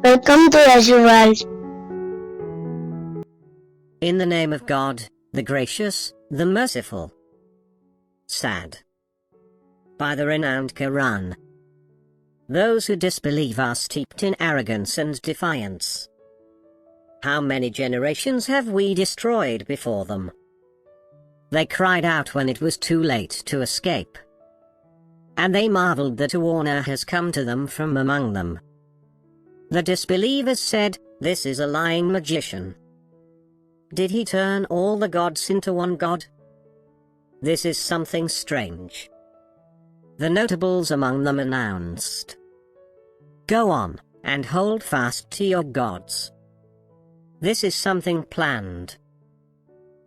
Welcome to World. In the name of God, the gracious, the merciful. Saad. By the renowned Quran. Those who disbelieve are steeped in arrogance and defiance. How many generations have we destroyed before them? They cried out when it was too late to escape. And they marveled that a warner has come to them from among them. The disbelievers said, "This is a lying magician. Did he turn all the gods into one god? This is something strange." The notables among them announced, "Go on, and hold fast to your gods. This is something planned.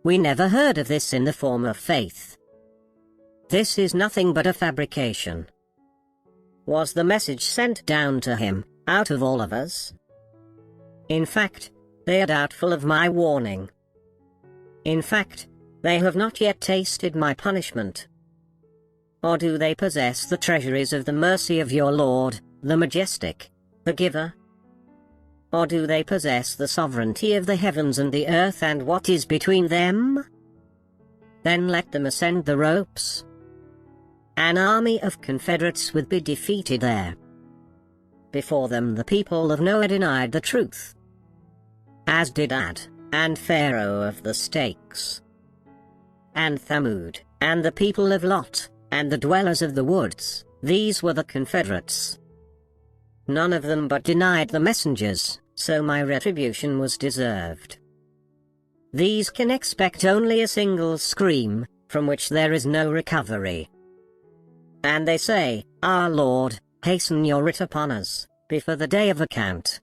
We never heard of this in the form of faith. This is nothing but a fabrication." Was the message sent down to him, out of all of us? In fact, they are doubtful of my warning. In fact, they have not yet tasted my punishment. Or do they possess the treasuries of the mercy of your Lord, the Majestic, the Giver? Or do they possess the sovereignty of the heavens and the earth and what is between them? Then let them ascend the ropes. An army of Confederates would be defeated there. Before them the people of Noah denied the truth, as did Ad, and Pharaoh of the stakes, and Thamud, and the people of Lot, and the dwellers of the woods. These were the Confederates. None of them but denied the messengers, so my retribution was deserved. These can expect only a single scream, from which there is no recovery. And they say, "Our Lord, hasten your writ upon us, before the day of account."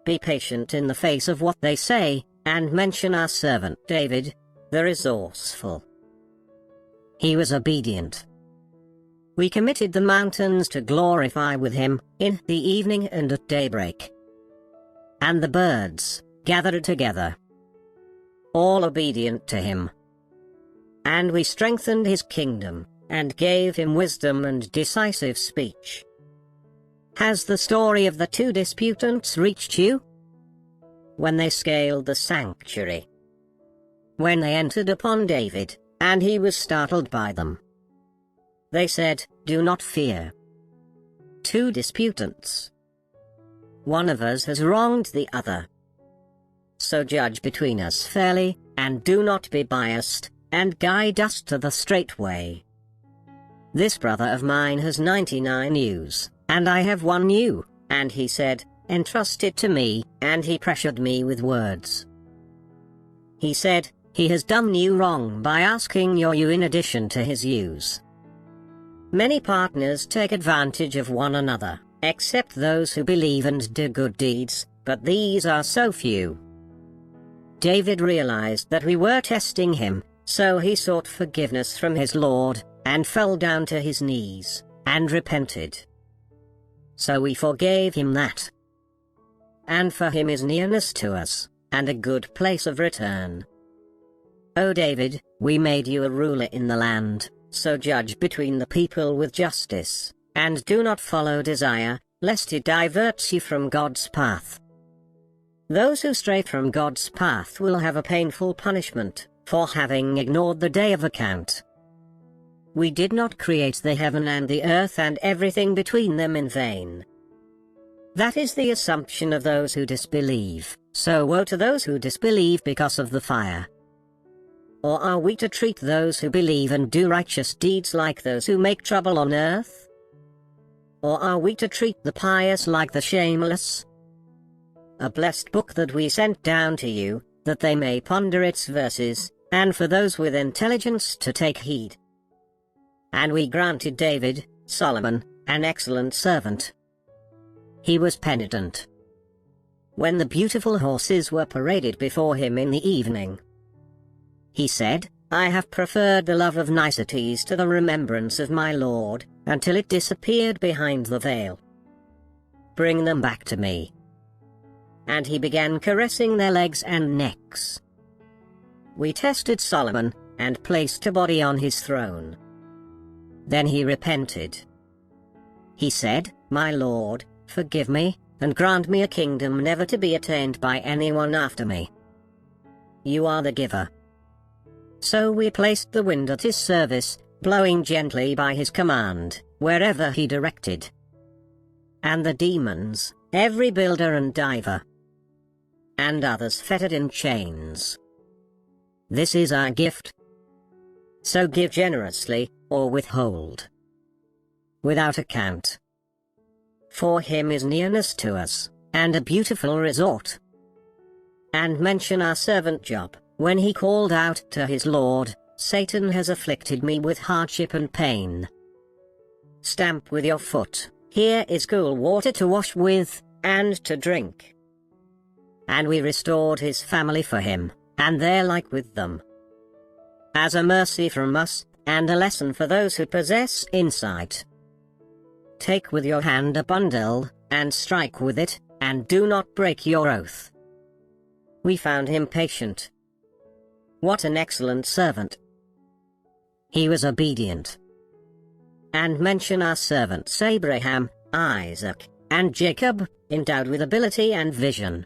Be patient in the face of what they say, and mention our servant David, the resourceful. He was obedient. We committed the mountains to glorify with him, in the evening and at daybreak. And the birds, gathered together, all obedient to him. And we strengthened his kingdom, and gave him wisdom and decisive speech. Has the story of the two disputants reached you? When they scaled the sanctuary. When they entered upon David, and he was startled by them. They said, "Do not fear." Two disputants. One of us has wronged the other. So judge between us fairly, and do not be biased, and guide us to the straight way. This brother of mine has 99 ewes, and I have 1 ewe, and he said, "Entrust it to me," and he pressured me with words. He said, he has done you wrong by asking your ewe in addition to his ewes. Many partners take advantage of one another, except those who believe and do good deeds, but these are so few. David realized that we were testing him, so he sought forgiveness from his Lord, and fell down to his knees, and repented. So we forgave him that. And for him is nearness to us, and a good place of return. O David, we made you a ruler in the land, so judge between the people with justice, and do not follow desire, lest it diverts you from God's path. Those who stray from God's path will have a painful punishment, for having ignored the day of account. We did not create the heaven and the earth and everything between them in vain. That is the assumption of those who disbelieve, so woe to those who disbelieve because of the fire. Or are we to treat those who believe and do righteous deeds like those who make trouble on earth? Or are we to treat the pious like the shameless? A blessed book that we sent down to you, that they may ponder its verses, and for those with intelligence to take heed. And we granted David, Solomon, an excellent servant. He was penitent. When the beautiful horses were paraded before him in the evening, he said, "I have preferred the love of niceties to the remembrance of my Lord, until it disappeared behind the veil. Bring them back to me." And he began caressing their legs and necks. We tested Solomon, and placed a body on his throne. Then he repented. He said, "My Lord, forgive me, and grant me a kingdom never to be attained by anyone after me. You are the giver." So we placed the wind at his service, blowing gently by his command, wherever he directed. And the demons, every builder and diver, and others fettered in chains. This is our gift. So give generously, or withhold without account. For him is nearness to us, and a beautiful resort. And mention our servant Job, when he called out to his Lord, "Satan has afflicted me with hardship and pain." Stamp with your foot, "Here is cool water to wash with, and to drink." And we restored his family for him, and their like with them. As a mercy from us, and a lesson for those who possess insight. Take with your hand a bundle, and strike with it, and do not break your oath. We found him patient. What an excellent servant! He was obedient. And mention our servants Abraham, Isaac, and Jacob, endowed with ability and vision.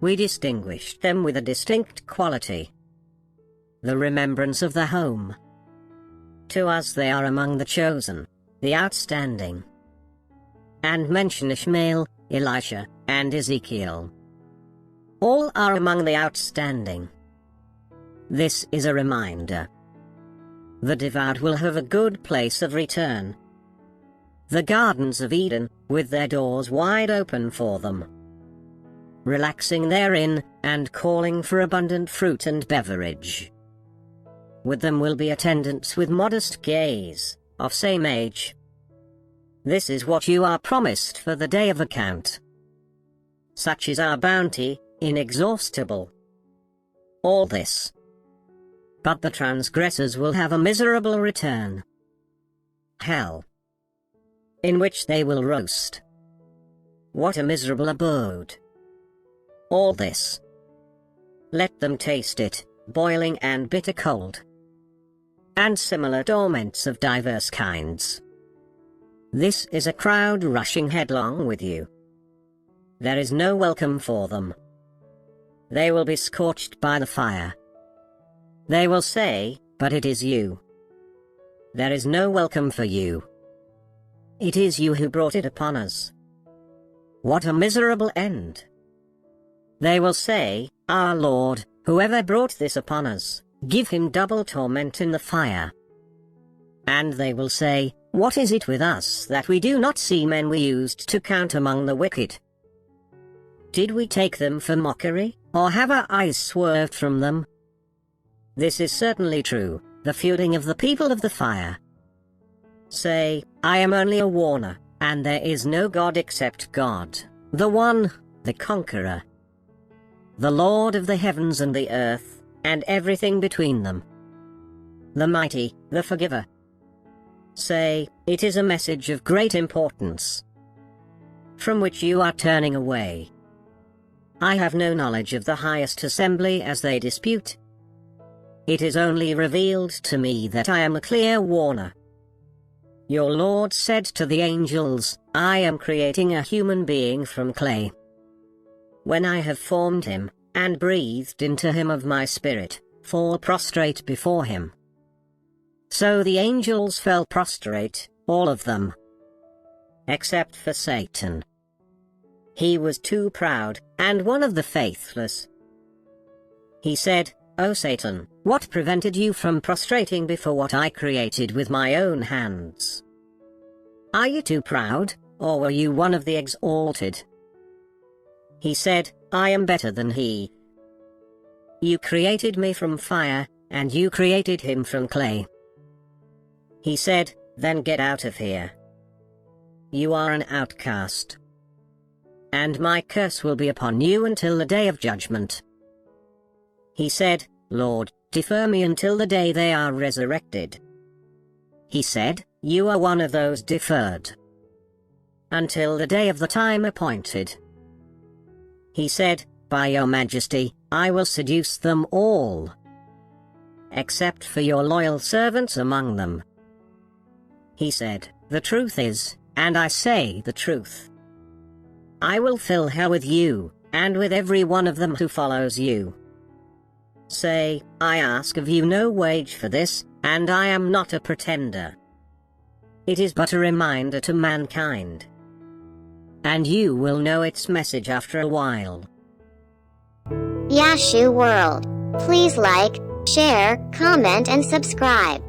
We distinguished them with a distinct quality: the remembrance of the home. To us they are among the chosen, the outstanding. And mention Ishmael, Elisha, and Ezekiel. All are among the outstanding. This is a reminder. The devout will have a good place of return. The gardens of Eden, with their doors wide open for them, relaxing therein, and calling for abundant fruit and beverage. With them will be attendants with modest gaze, of same age. This is what you are promised for the day of account. Such is our bounty, inexhaustible. All this. But the transgressors will have a miserable return. Hell, in which they will roast. What a miserable abode. All this. Let them taste it, boiling and bitter cold, and similar torments of diverse kinds. This is a crowd rushing headlong with you. There is no welcome for them. They will be scorched by the fire. They will say, "But it is you." There is no welcome for you. It is you who brought it upon us. What a miserable end. They will say, "Our Lord, whoever brought this upon us, give him double torment in the fire." And they will say, "What is it with us that we do not see men we used to count among the wicked? Did we take them for mockery, or have our eyes swerved from them?" This is certainly true, the feuding of the people of the fire. Say, "I am only a warner, and there is no God except God, the one, the conqueror, the Lord of the heavens and the earth, and everything between them, the mighty, the forgiver." Say, "It is a message of great importance, from which you are turning away. I have no knowledge of the highest assembly as they dispute. It is only revealed to me that I am a clear warner. Your Lord said to the angels, 'I am creating a human being from clay. When I have formed him, and breathed into him of my spirit, fall prostrate before him.' So the angels fell prostrate, all of them, except for Satan. He was too proud, and one of the faithless. He said, 'O Satan, what prevented you from prostrating before what I created with my own hands? Are you too proud, or were you one of the exalted?' He said, 'I am better than he. You created me from fire, and you created him from clay.' He said, 'Then get out of here. You are an outcast, and my curse will be upon you until the day of judgment.' He said, 'Lord, defer me until the day they are resurrected.' He said, 'You are one of those deferred until the day of the time appointed.' He said, 'By your majesty, I will seduce them all, except for your loyal servants among them.' He said, 'The truth is, and I say the truth, I will fill hell with you, and with every one of them who follows you. Say, I ask of you no wage for this, and I am not a pretender. It is but a reminder to mankind. And you will know its message after a while. Yashu World. Please like, share, comment and subscribe.